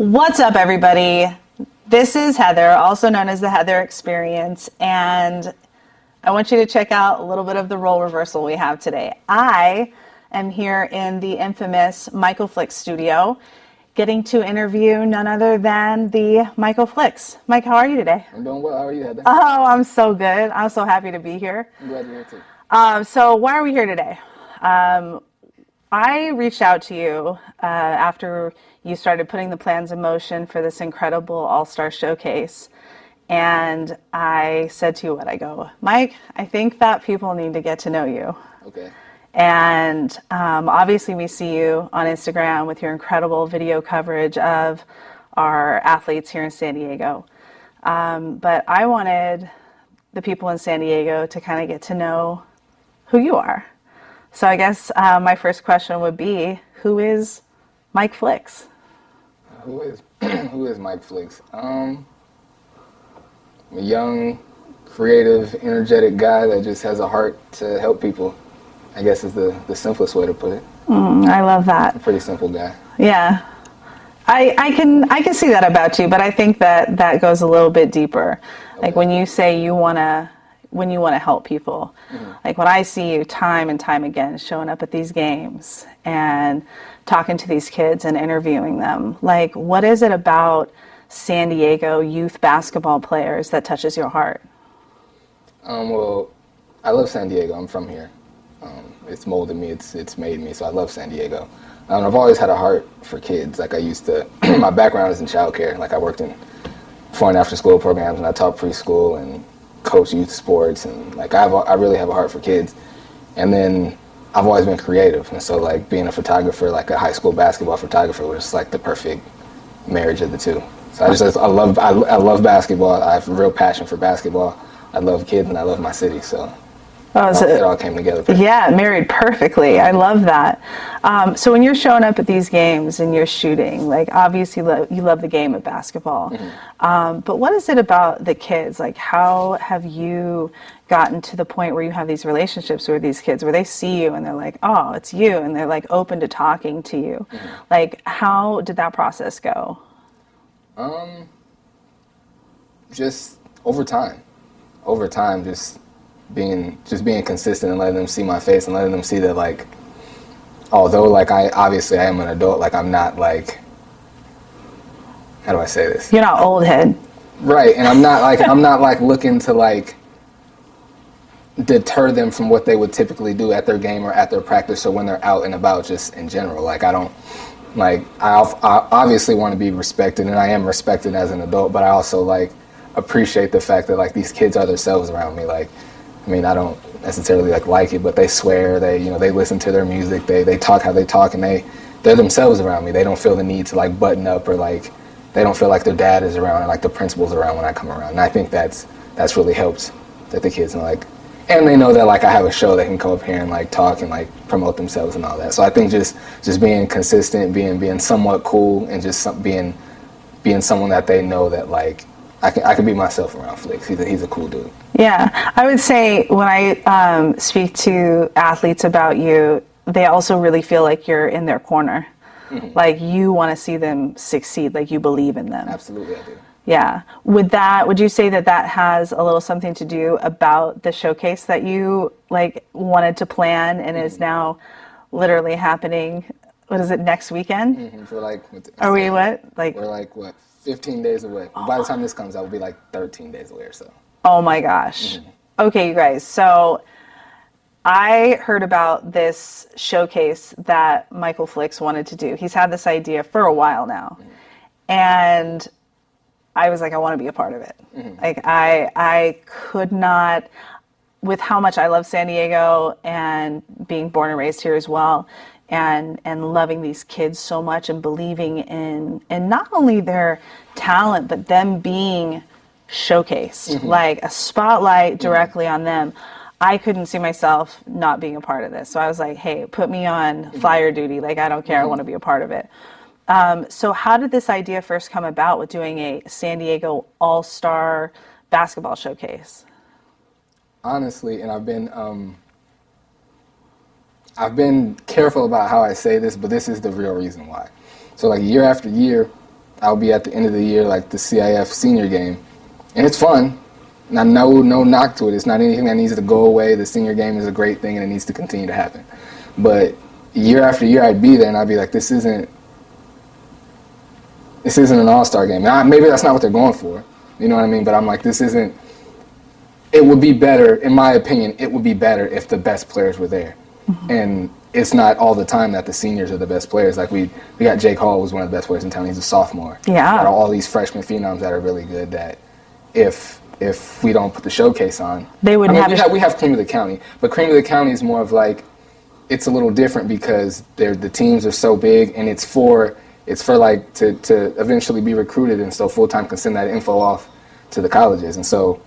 What's up, everybody? This is Heather, also known as the Heather Experience, and I want you to check out a little bit of the role reversal we have today. I am here in the infamous Michael Flix studio, getting to interview none other than the Michael Flix. Mike, how are you today? I'm doing well. How are you, Heather? Oh, I'm so good. I'm so happy to be here. I'm glad you're here too. So why are we here today? I reached out to you after you started putting the plans in motion for this incredible all-star showcase. And I said to you what I go, Mike, I think that people need to get to know you. Okay. And obviously we see you on Instagram with your incredible video coverage of our athletes here in San Diego. But I wanted the people in San Diego to kind of get to know who you are. So I guess my first question would be, who is Mike Flix? Who is Mike Flix? I'm a young, creative, energetic guy that just has a heart to help people. I guess is the simplest way to put it. I love that. A pretty simple guy. Yeah. I can see that about you, but I think that goes a little bit deeper. Okay. Like when you say you want to help people. Mm-hmm. Like when I see you time and time again showing up at these games and talking to these kids and interviewing them, like what is it about San Diego youth basketball players that touches your heart? Well, I love San Diego. I'm from here. It's molded me. It's made me. So I love San Diego. I've always had a heart for kids. Like I used to. My background is in childcare. Like I worked in before and after school programs, and I taught preschool and coach youth sports, and like I really have a heart for kids. And then I've always been creative, and so like being a photographer, like a high school basketball photographer, was like the perfect marriage of the two. So I love basketball. I have a real passion for basketball. I love kids and I love my city. So it all came together perfectly. Yeah, married perfectly. I love that. So when you're showing up at these games and you're shooting, like obviously you love the game of basketball. Mm-hmm. But what is it about the kids? Like how have you gotten to the point where you have these relationships with these kids where they see you and they're like, oh, it's you, and they're like open to talking to you? Mm-hmm. Like how did that process go? Just over time, just being consistent and letting them see my face and letting them see that like, although like I am an adult, like I'm not like, how do I say this? You're not old head. Right, and I'm not like looking to like deter them from what they would typically do at their game or at their practice or when they're out and about just in general. Like I don't, like I obviously want to be respected and I am respected as an adult, but I also like appreciate the fact that like these kids are themselves around me. Like, I mean, I don't necessarily like it, but they swear, they listen to their music, they talk how they talk, and they're themselves around me. They don't feel the need to like button up or like they don't feel like their dad is around or like the principal's around when I come around. And I think that's really helped that the kids like, and they know that like I have a show, they can come up here and like talk and like promote themselves and all that. So I think just being consistent, being somewhat cool, and just being someone that they know that like I can be myself around Flix. He's a cool dude. Yeah, I would say when I speak to athletes about you, they also really feel like you're in their corner. Mm-hmm. Like you want to see them succeed, like you believe in them. Absolutely, I do. Yeah. Would you say that has a little something to do about the showcase that you like wanted to plan and is now literally happening? What is it, next weekend? Mm-hmm. For like, are we what? Like we're like what? 15 days away. Oh. By the time this comes out, we'll be like 13 days away or so. Oh my gosh. Mm-hmm. Okay, you guys. So I heard about this showcase that Michael Flix wanted to do. He's had this idea for a while now. Mm-hmm. And I was like, I want to be a part of it. Mm-hmm. Like I could not, with how much I love San Diego and being born and raised here as well, and loving these kids so much and believing in not only their talent, but them being showcased, mm-hmm. like a spotlight directly mm-hmm. on them. I couldn't see myself not being a part of this. So I was like, hey, put me on mm-hmm. flyer duty. Like, I don't care. Mm-hmm. I want to be a part of it. So how did this idea first come about with doing a San Diego All-Star basketball showcase? Honestly, and I've been careful about how I say this, but this is the real reason why. So like year after year, I'll be at the end of the year, like the CIF senior game, and it's fun. Now, no knock to it. It's not anything that needs to go away. The senior game is a great thing, and it needs to continue to happen. But year after year, I'd be there, and I'd be like, this isn't an all-star game. Now, maybe that's not what they're going for. You know what I mean? But I'm like, this isn't. It would be better, in my opinion, it would be better if the best players were there. Mm-hmm. And it's not all the time that the seniors are the best players. Like we got Jake Hall, who's one of the best players in town. He's a sophomore. Yeah. Got all these freshman phenoms that are really good that if we don't put the showcase on, they wouldn't we have Cream of the County, but Cream of the County is more of like, it's a little different because the teams are so big, and it's for like to eventually be recruited, and so FullTime can send that info off to the colleges. And so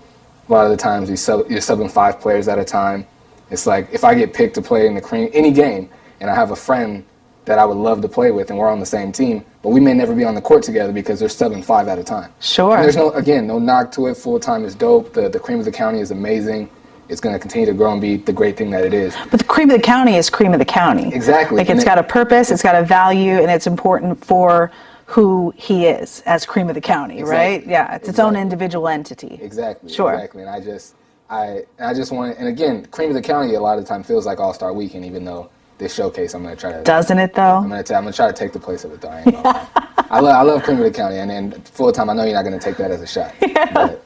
a lot of the times you're subbing 5 players at a time. It's like if I get picked to play in the Cream any game, and I have a friend that I would love to play with, and we're on the same team, but we may never be on the court together because they're subbing 5 at a time. Sure. And there's no knock to it. FullTime is dope. The Cream of the County is amazing. It's going to continue to grow and be the great thing that it is. But the Cream of the County is Cream of the County. Exactly. Like it's got a purpose, it's got a value, and it's important for who he is as Cream of the County, exactly. Right? Yeah, it's its own individual entity. Exactly. Sure. Exactly. And I just want, and again, Cream of the County a lot of the time feels like All-Star Weekend, even though this showcase, I'm going to try to. Doesn't it though? I'm going to try to take the place of it though. I ain't gonna lie. I love Cream of the County, and then FullTime, I know you're not going to take that as a shot. Yeah. But,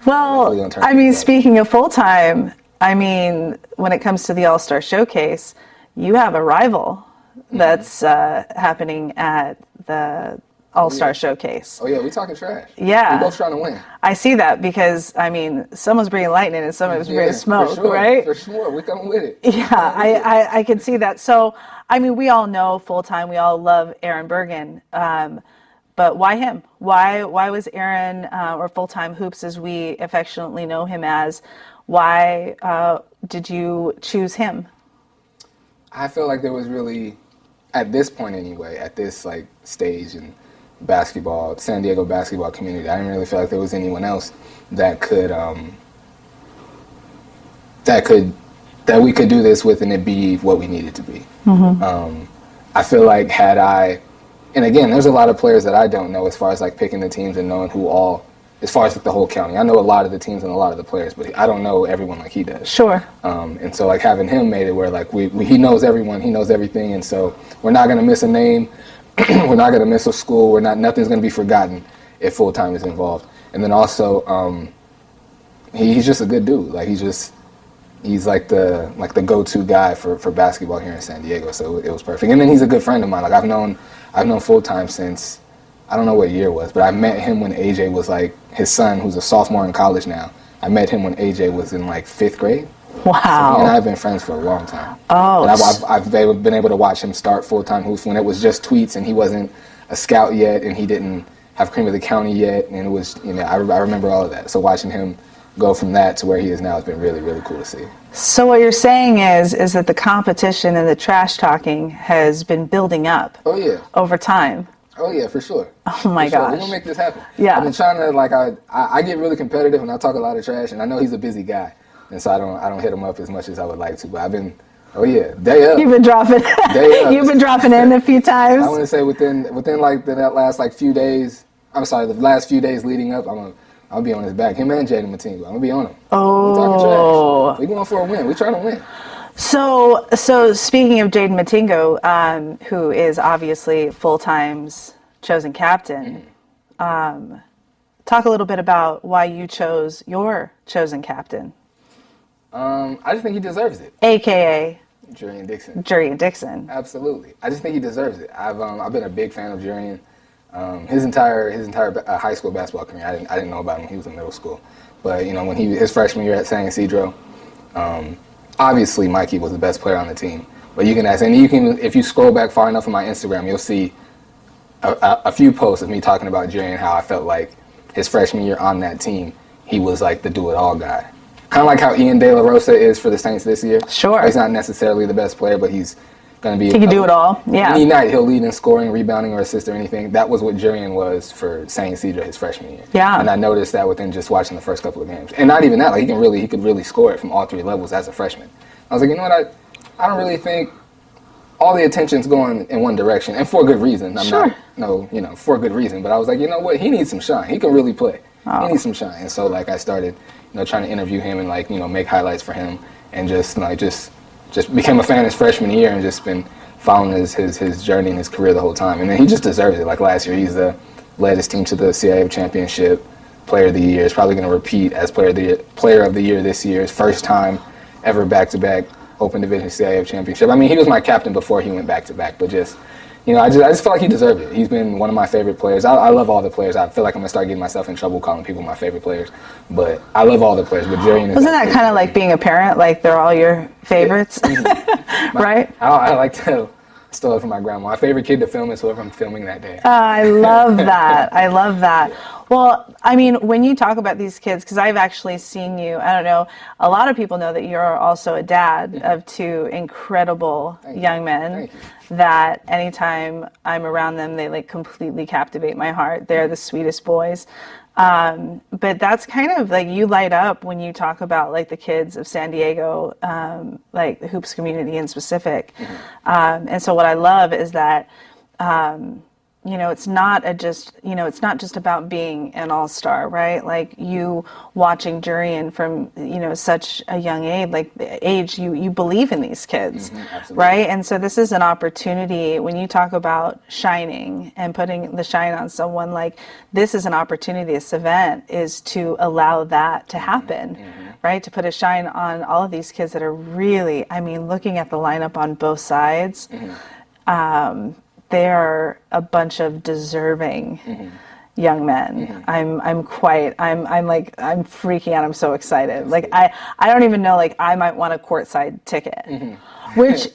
well, I mean, speaking of FullTime, I mean, when it comes to the All-Star Showcase, you have a rival that's happening at the All-Star Showcase. Oh yeah, we talking trash. Yeah. We both trying to win. I see that because, I mean, someone's bringing lightning and someone's bringing smoke, for sure, right? For sure, we coming with it. Yeah, I can see that. So, I mean, we all know FullTime, we all love Aaron Bergen, but why him? Why was Aaron, or FullTime Hoops as we affectionately know him as, why did you choose him? I feel like there was really, at this point anyway, at this like stage in basketball, San Diego basketball community, I didn't really feel like there was anyone else that we could do this with and it be what we needed to be. Mm-hmm. I feel like and again, there's a lot of players that I don't know as far as like picking the teams and knowing who all, as far as like the whole county. I know a lot of the teams and a lot of the players, but I don't know everyone like he does. Sure. And so like having him made it where like he knows everyone, he knows everything, and so we're not gonna miss a name, we're not gonna miss a school, nothing's gonna be forgotten if FullTime is involved. And then also, he's just a good dude. Like he's like the go-to guy for basketball here in San Diego. So it was perfect. And then he's a good friend of mine. Like I've known FullTime since, I don't know what year it was, but I met him when AJ was like, his son, who's a sophomore in college now, I met him when AJ was in like 5th grade. Wow. So he and I have been friends for a long time. Oh. And I've been able to watch him start FullTime Hoops when it was just tweets and he wasn't a scout yet and he didn't have Cream of the County yet. And it was, I remember all of that. So watching him go from that to where he is now has been really, really cool to see. So what you're saying is that the competition and the trash talking has been building up. Oh yeah. Over time. Oh yeah, for sure. Oh my gosh. We're gonna make this happen. Yeah. I've been trying to like I get really competitive and I talk a lot of trash, and I know he's a busy guy, and so I don't hit him up as much as I would like to. But I've been, oh yeah, day up. You've been dropping. Day up. You've been dropping in a few times. I want to say within like that last like few days. I'm sorry, the last few days leading up, I'll be on his back. Him and Jaden Matingo. I'm gonna be on him. Oh. We talking trash. We going for a win. We trying to win. So speaking of Jaden Matingo, who is obviously FullTime's chosen captain, talk a little bit about why you chose your chosen captain. I just think he deserves it. AKA Jurian Dixon. Absolutely. I just think he deserves it. I've been a big fan of Jurian. His entire high school basketball career. I didn't know about him when he was in middle school, but when his freshman year at San Ysidro. Obviously, Mikey was the best player on the team, but you can ask, and if you scroll back far enough on my Instagram, you'll see a few posts of me talking about Jerry and how I felt like his freshman year on that team, he was like the do-it-all guy. Kind of like how Ian De La Rosa is for the Saints this year. Sure. He's not necessarily the best player, but he's going to be. He can do it all. Yeah. Any night he'll lead in scoring, rebounding, or assist or anything. That was what Jurian was for San Ysidro his freshman year. Yeah. And I noticed that within just watching the first couple of games, and not even that. Like he could really score it from all 3 levels as a freshman. I was like, you know what? I don't really think all the attention's going in one direction, and for good reason. I'm Sure. not, no, for a good reason. But I was like, you know what? He needs some shine. He can really play. Oh. He needs some shine. And so, like, I started, trying to interview him and, like, make highlights for him, and just became a fan his freshman year, and just been following his journey and his career the whole time. And then he just deserves it. Like last year, he's led his team to the CIF championship, player of the year. He's probably going to repeat as player of the year this year. His first time ever back-to-back Open Division CIF championship. I mean, he was my captain before he went back-to-back, but just, I just feel like he deserved it. He's been one of my favorite players. I love all the players. I feel like I'm going to start getting myself in trouble calling people my favorite players, but I love all the players. But Jarian is Wasn't that kind of like being a parent? Like they're all your favorites, right? I like to steal it from my grandma. My favorite kid to film is whoever I'm filming that day. I love that. I love that. Well, I mean, when you talk about these kids, because I've actually seen you, I don't know, a lot of people know that you're also a dad of two incredible young men that anytime I'm around them, they like completely captivate my heart. They're the sweetest boys. But that's kind of like you light up when you talk about like the kids of San Diego, like the hoops community in specific. And so what I love is that, it's not it's not just about being an all-star, right? Like you watching Jurian from, such a young age, you believe in these kids, right? And so this is an opportunity when you talk about shining and putting the shine on someone, like this is an opportunity, this event is to allow that to happen, right? To put a shine on all of these kids that are really, I mean, looking at the lineup on both sides, they are a bunch of deserving young men. I'm freaking out. I'm so excited. Like I don't even know, like I might want a courtside ticket, which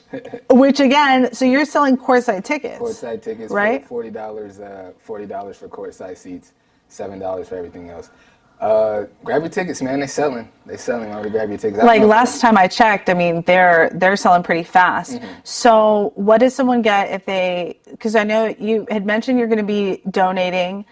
again, so you're selling courtside tickets. Courtside tickets, right? For $40 for courtside seats, $7 for everything else. Grab your tickets, man. They're selling already. Grab your tickets. Like last time I checked, I mean, they're selling pretty fast. So what does someone get if because I know you had mentioned you're going to be donating,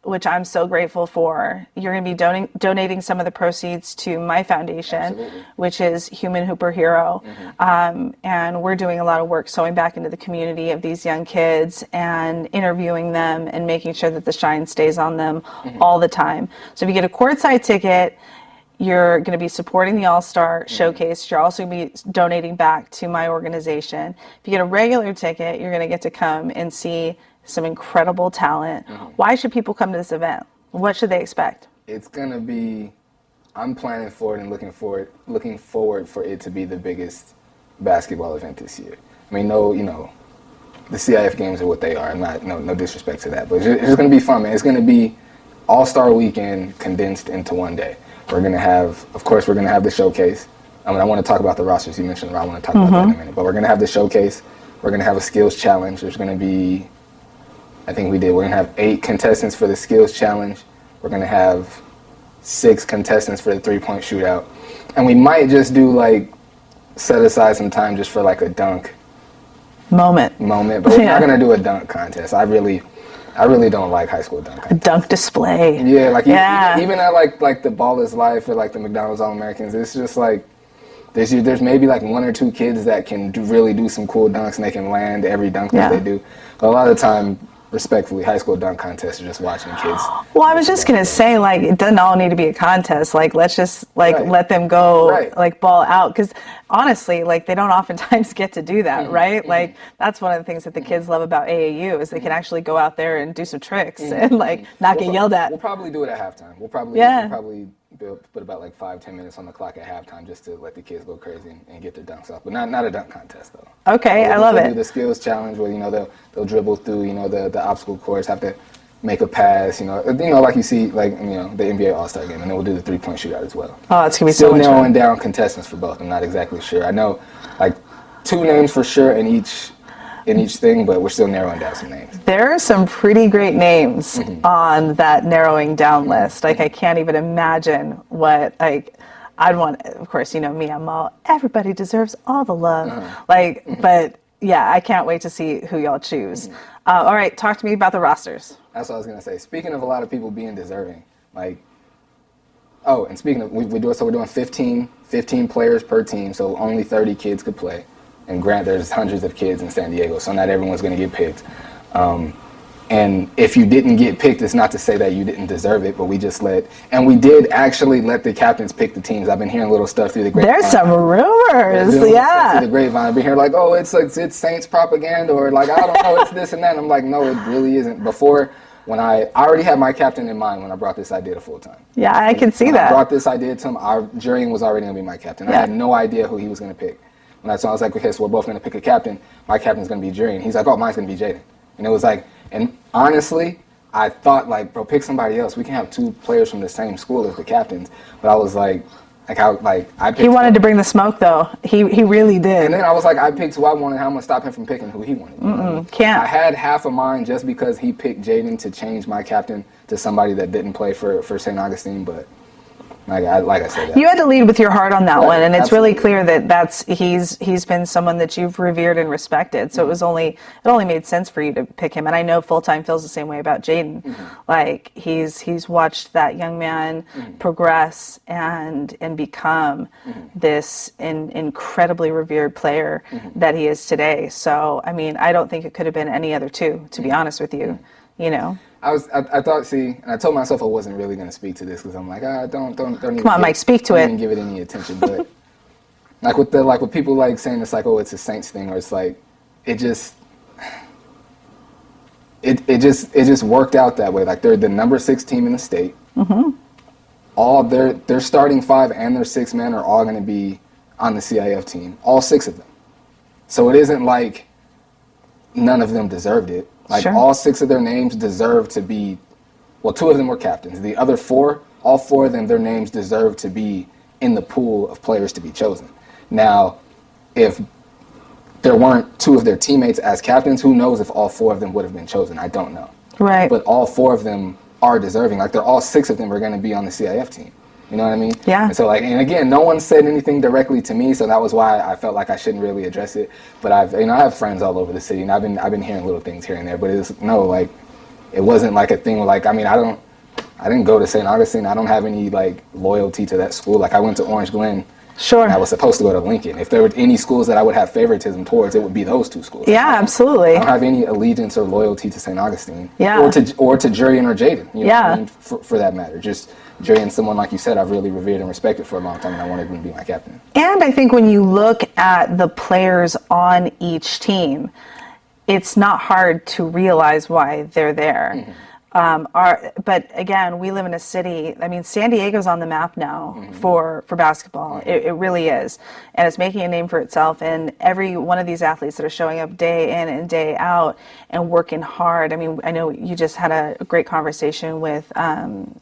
which I'm so grateful for. You're going to be donating some of the proceeds to my foundation, which is Human Hooper Hero. And we're doing a lot of work sewing back into the community of these young kids and interviewing them and making sure that the shine stays on them all the time. So if you get a courtside ticket, you're going to be supporting the All-Star Showcase. You're also going to be donating back to my organization. If you get a regular ticket, you're going to get to come and see some incredible talent. Why should people come to this event? What should they expect? It's going to be, I'm planning for it and looking forward for it to be the biggest basketball event this year. I mean, the CIF games are what they are. I'm not, no disrespect to that, but it's just going to be fun, man. It's going to be All-Star Weekend condensed into one day. We're going to have, of course, we're going to have the showcase. I mean, I want to talk about the rosters. You mentioned, I want to talk about that in a minute. But we're going to have the showcase. We're going to have a skills challenge. There's going to be, we're going to have 8 contestants for the skills challenge. We're going to have 6 contestants for the three-point shootout. And we might just do, set aside some time just for, a dunk moment. But we're not going to do a dunk contest. I really don't like high school dunk contests. A dunk display. Yeah, even at the Ball is Life or the McDonald's All-Americans, it's just there's maybe 1 or 2 kids that can really do some cool dunks and they can land every dunk that they do. But a lot of the time, respectfully, high school dunk contests are just watching kids. Well, I was just going to say, it doesn't all need to be a contest. Let's just, let them go, ball out. Because honestly, they don't oftentimes get to do that, right? That's one of the things that the kids love about AAU is they can actually go out there and do some tricks and, not get yelled at. We'll probably do it at halftime. We'll probably put about 5-10 minutes on the clock at halftime just to let the kids go crazy and get their dunks off. But not a dunk contest, though. Okay, I love it. We'll do the skills challenge where, they'll dribble through, the obstacle course, have to make a pass, like you see, the NBA All-Star game, and then we'll do the three-point shootout as well. Oh, it's going to be so much fun. Still narrowing down contestants for both. I'm not exactly sure. I know, 2 names for sure in each thing, but we're still narrowing down some names. There are some pretty great names on that narrowing down list. I can't even imagine what, I'd want, of course, me, I'm all, everybody deserves all the love. But yeah, I can't wait to see who y'all choose. All right, talk to me about the rosters. That's what I was going to say. Speaking of a lot of people being deserving, and speaking of, we're doing 15 players per team, so only 30 kids could play. And grant, there's hundreds of kids in San Diego, so not everyone's going to get picked. And if you didn't get picked, it's not to say that you didn't deserve it, but we did actually let the captains pick the teams. I've been hearing little stuff through the grapevine. There's some rumors, yeah. Through the grapevine, I've been hearing like, oh, it's Saints propaganda, or like, I don't know, it's this and that. And I'm like, no, it really isn't. Before, when I already had my captain in mind when I brought this idea to FullTime. Yeah, I can see that. I brought this idea to him, Jurian was already going to be my captain. Yeah. I had no idea who he was going to pick. So I was like, okay, so we're both going to pick a captain. My captain's going to be Jurian. He's like, oh, mine's going to be Jaden. And it was like, and honestly, I thought like, bro, pick somebody else. We can have two players from the same school as the captains. But I was like I picked. He wanted to bring the smoke though. He really did. And then I was like, I picked who I wanted. How am I gonna stop him from picking who he wanted? You know what I mean? Can't. I had half of mine just because he picked Jaden to change my captain to somebody that didn't play for St. Augustine, but. Like I said, you had to lead with your heart on that one, and it's absolutely. really clear that he's been someone that you've revered and respected. So it only made sense for you to pick him. And I know FullTime feels the same way about Jaden. Like he's watched that young man progress and become this incredibly revered player that he is today. So I mean, I don't think it could have been any other two, to be honest with you. You know. I thought, and I told myself I wasn't really going to speak to this because I'm like, don't even. Come on, Mike, speak to don't it. Even give it any attention, but with people like saying it's like, oh, it's a Saints thing, or it's like, it just worked out that way. Like they're the number 6 team in the state. All their starting 5 and their 6 men are all going to be on the CIF team, all 6 of them. So it isn't like none of them deserved it. Like Sure. all 6 of their names deserve to be, well, 2 of them were captains. The other 4, all 4 of them, their names deserve to be in the pool of players to be chosen. Now, if there weren't 2 of their teammates as captains, who knows if all 4 of them would have been chosen? I don't know. Right. But all 4 of them are deserving. Like all 6 of them are going to be on the CIF team. You know what I mean? Yeah. And so and again, no one said anything directly to me, so that was why I felt like I shouldn't really address it. But I have friends all over the city, and I've been hearing little things here and there. But it wasn't like a thing. Like I didn't go to St. Augustine. I don't have any like loyalty to that school. Like I went to Orange Glen. Sure. And I was supposed to go to Lincoln. If there were any schools that I would have favoritism towards, it would be those 2 schools. Yeah, absolutely. I don't have any allegiance or loyalty to St. Augustine. Yeah. Or to Jurian or Jaden. You know Yeah. what I mean? For that matter. Just Jurian, someone like you said, I've really revered and respected for a long time, and I wanted him to be my captain. And I think when you look at the players on each team, it's not hard to realize why they're there. But again, we live in a city. I mean, San Diego's on the map now for basketball. It really is, and it's making a name for itself. And every one of these athletes that are showing up day in and day out and working hard. I mean, I know you just had a great conversation with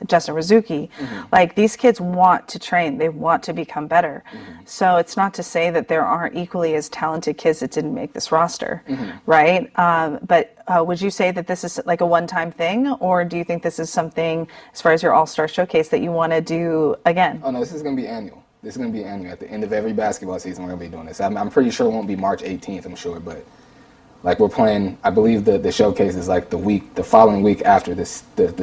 Justin Rizuki. Like these kids want to train. They want to become better. So it's not to say that there aren't equally as talented kids that didn't make this roster, right? But would you say that this is like a one-time thing, or do you think this is something, as far as your All-Star Showcase, that you want to do again? Oh, no, this is going to be annual. This is going to be annual. At the end of every basketball season, we're going to be doing this. I'm pretty sure it won't be March 18th, I'm sure, but like we're playing, I believe the showcase is like the following week after the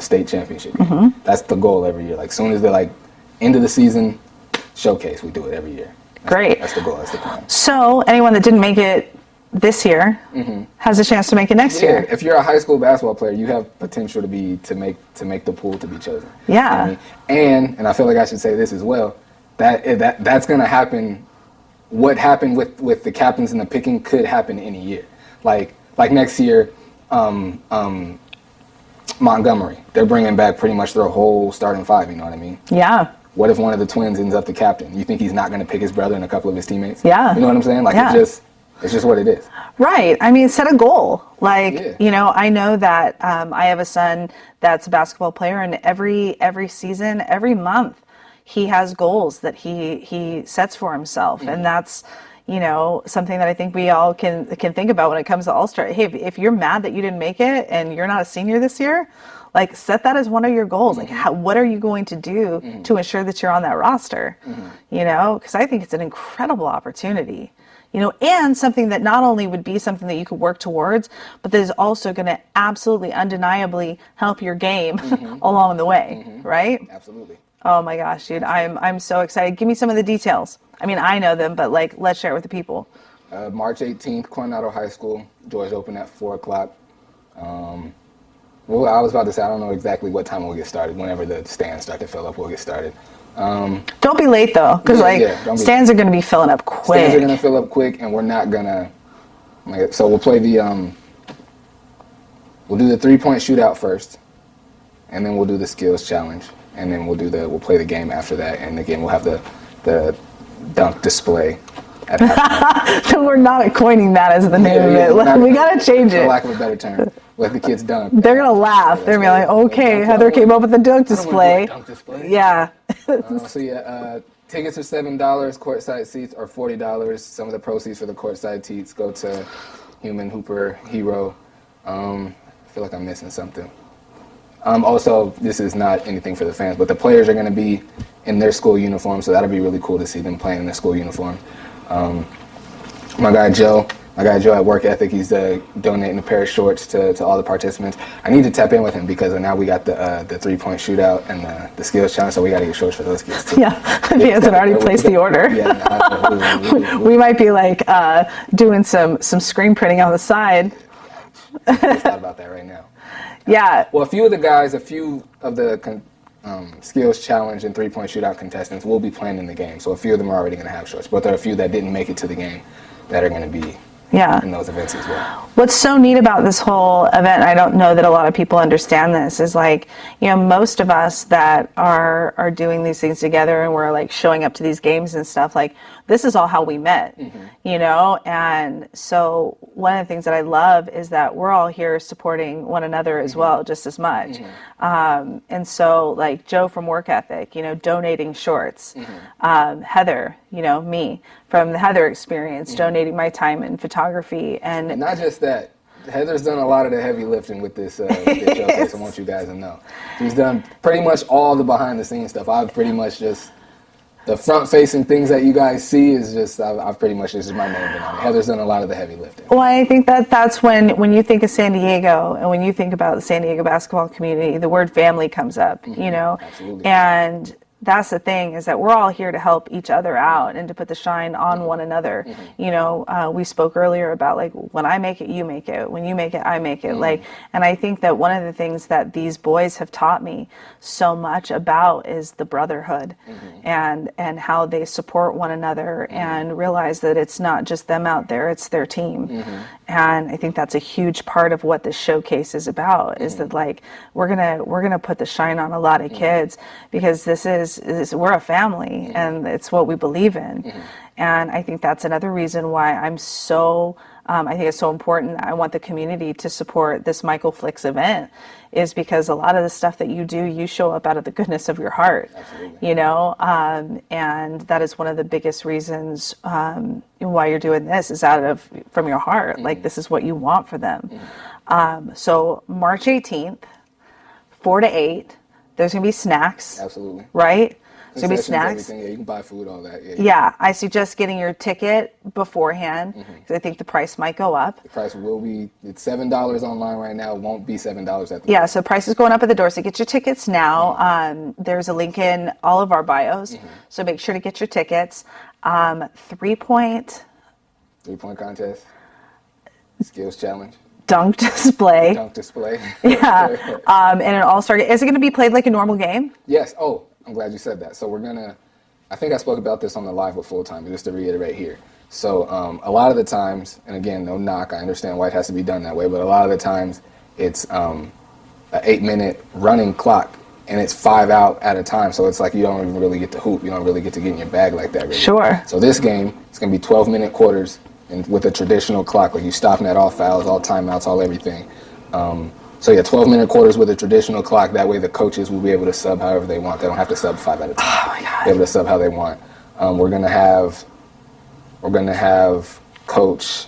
state championship game. That's the goal every year. Like soon as they're like end of the season, showcase, we do it every year. Great. That's the goal, that's the plan. So anyone that didn't make it this year has a chance to make it next year. If you're a high school basketball player, you have potential to make the pool to be chosen. Yeah. You know what I mean? And I feel like I should say this as well. That's going to happen. What happened with the captains and the picking could happen any year. Like next year, Montgomery, they're bringing back pretty much their whole starting 5. You know what I mean? Yeah. What if one of the twins ends up the captain? You think he's not going to pick his brother and a couple of his teammates? Yeah. You know what I'm saying? Like it's just what it is. Right. I mean, set a goal. Like, Yeah. you know, I know that I have a son that's a basketball player, and every season, every month, he has goals that he sets for himself, and that's, you know, something that I think we all can think about when it comes to All-Star. Hey, if you're mad that you didn't make it and you're not a senior this year, like set that as one of your goals. Like, what are you going to do to ensure that you're on that roster? You know, because I think it's an incredible opportunity. You know, and something that not only would be something that you could work towards, but that is also going to absolutely, undeniably help your game along the way, right? Absolutely. Oh my gosh, dude, I'm so excited. Give me some of the details. I mean, I know them, but like, let's share it with the people. March 18th, Coronado High School. Doors open at 4 o'clock. Well, I was about to say, I don't know exactly what time we'll get started. Whenever the stands start to fill up, we'll get started. Don't be late though, because stands are going to be filling up quick. Stands are going to fill up quick, and we're not going to, so we'll play we'll do the 3-point shootout first, and then we'll do the skills challenge, and then we'll play the game after that, and again, we'll have the dunk display. So we're not coining that as the name of it. We got to change it. For lack of a better term. Let the kids dunk. They're going to laugh. They're going to be like, okay, Heather came up with the dunk display. Dunk display. Yeah. Tickets are $7. Courtside seats are $40. Some of the proceeds for the courtside seats go to Human Hooper Hero. I feel like I'm missing something. Also, this is not anything for the fans, but the players are going to be in their school uniform, so that'll be really cool to see them playing in their school uniform. My guy Joe at Work Ethic, he's donating a pair of shorts to all the participants. I need to tap in with him because now we got the 3-point shootout and the skills challenge, so we got to get shorts for those kids too. Yeah, if he hasn't already placed the order. Yeah, we might be like doing some screen printing on the side. I just thought about that right now. Yeah. Well, a few of the skills challenge and 3-point shootout contestants will be playing in the game, so a few of them are already going to have shorts, but there are a few that didn't make it to the game that are going to be in those events as well. What's so neat about this whole event, I don't know that a lot of people understand this, is most of us that are doing these things together and we're showing up to these games and stuff, this is all how we met, and so one of the things that I love is that we're all here supporting one another as well, just as much. And so Joe from Work Ethic, donating shorts, Heather, me from the Heather experience, donating my time in photography. And not just that, Heather's done a lot of the heavy lifting with this showcase. I want you guys to know. She's done pretty much all the behind the scenes stuff. I've pretty much just, the front facing things that you guys see is just, I've pretty much, this is my name behind it. Heather's done a lot of the heavy lifting. Well, I think that's when you think of San Diego and when you think about the San Diego basketball community, the word family comes up, Absolutely. And that's the thing, is that we're all here to help each other out and to put the shine on one another. We spoke earlier about when I make it, you make it. When you make it, I make it. And I think that one of the things that these boys have taught me so much about is the brotherhood and how they support one another and realize that it's not just them out there, it's their team. And I think that's a huge part of what this showcase is about, is that we're gonna put the shine on a lot of kids, because we're a family and it's what we believe in. And I think that's another reason why I think it's so important. I want the community to support this Michael Flix event, is because a lot of the stuff that you do, you show up out of the goodness of your heart. Absolutely. And that is one of the biggest reasons why you're doing this, is from your heart. This is what you want for them. So March 18th, 4 to 8, there's going to be snacks. Absolutely. Right? There's going to be snacks. Everything. Yeah, you can buy food, all that. Yeah, I suggest getting your ticket beforehand, because I think the price might go up. The price will be, it's $7 online right now. It won't be $7 at the Yeah, so price is going up at the door. So get your tickets now. There's a link in all of our bios. So make sure to get your tickets. 3-point contest. Skills challenge. Dunk display. Yeah. And an all-star game. Is it going to be played like a normal game? Yes. Oh, I'm glad you said that. So I think I spoke about this on the live with FullTime, but just to reiterate here. So a lot of the times, and again, no knock, I understand why it has to be done that way, but a lot of the times it's an 8-minute running clock, and it's 5 out at a time. So it's you don't even really get to hoop. You don't really get to get in your bag like that. Really. Sure. So this game, it's going to be 12-minute quarters, and with a traditional clock, you stopping at all fouls, all timeouts, all everything. 12-minute quarters with a traditional clock. That way the coaches will be able to sub however they want. They don't have to sub 5 at a time. Oh my God. Be able to sub how they want. We're gonna have Coach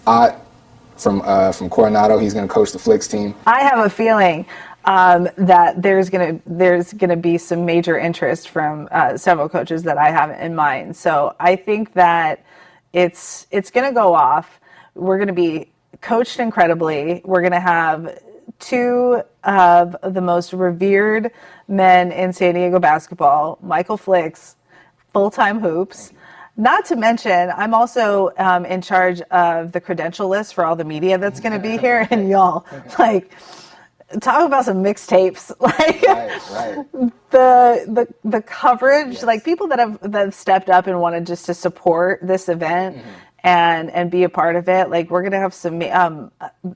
Ott from Coronado. He's gonna coach the Flix team. I have a feeling that there's gonna be some major interest from several coaches that I have in mind. So I think that it's gonna go off. We're gonna be coached incredibly. We're gonna have 2 of the most revered men in San Diego basketball, Michael Flix, FullTime Hoops, Not to mention, I'm also in charge of the credential list for all the media that's going to be here. And y'all, like, talk about some mixtapes. Like, Right. the coverage, Yes. like people that have stepped up and wanted just to support this event and be a part of it. Like, we're going to have some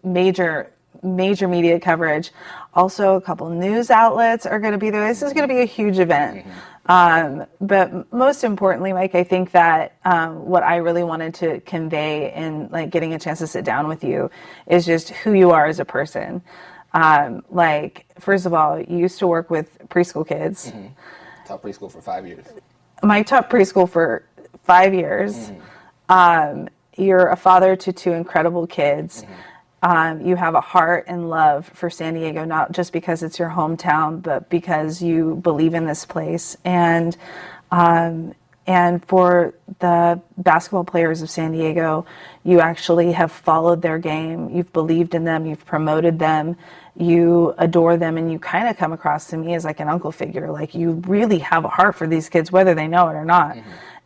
major media coverage. Also, a couple news outlets are going to be there. This is going to be a huge event. But most importantly, Mike, I think that what I really wanted to convey in like getting a chance to sit down with you is just who you are as a person. Like, first of all, you used to work with preschool kids. Taught preschool for 5 years. Mike taught preschool for 5 years. You're a father to two incredible kids. You have a heart and love for San Diego, not just because it's your hometown, but because you believe in this place. And for the basketball players of San Diego, you actually have followed their game. You've believed in them. You've promoted them. You adore them. And you kind of come across to me as like an uncle figure. Like, you really have a heart for these kids, whether they know it or not.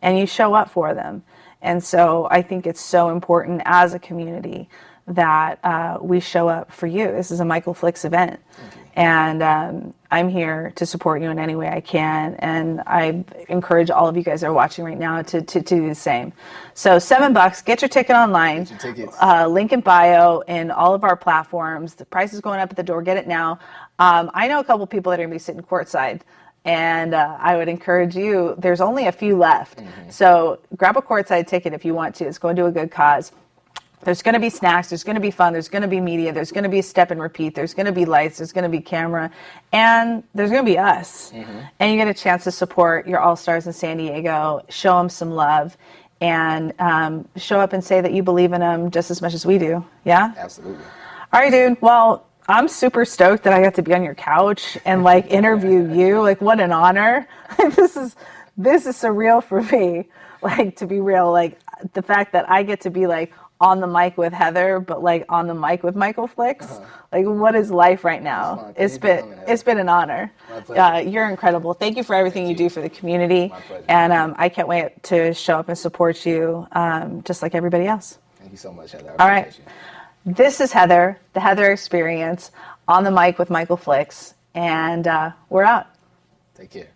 And you show up for them. And so I think it's so important as a community that we show up for you. This is a Michael Flix event. And I'm here to support you in any way I can. And I encourage all of you guys that are watching right now to do the same. So $7, get your ticket online. Get your tickets. Link in bio in all of our platforms. The price is going up at the door. Get it now. I know a couple people that are going to be sitting courtside. And I would encourage you, there's only a few left. So grab a courtside ticket if you want to. It's going to a good cause. There's going to be snacks, there's going to be fun, there's going to be media, there's going to be a step and repeat, there's going to be lights, there's going to be camera, and there's going to be us. And you get a chance to support your All-Stars in San Diego, show them some love, and show up and say that you believe in them just as much as we do. Yeah? Absolutely. All right, dude. Well, I'm super stoked that I got to be on your couch and like interview you. Like, what an honor. This is surreal for me. Like, to be real, like the fact that I get to be like on the mic with Heather, but like on the mic with Michael Flix. Like, what is life right now? It's been an honor. You're incredible. Thank you for everything you do for the community. My pleasure. And I can't wait to show up and support you, just like everybody else. Thank you so much, Heather. All right. This is Heather, the Heather Experience, on the mic with Michael Flix, and we're out. Take care.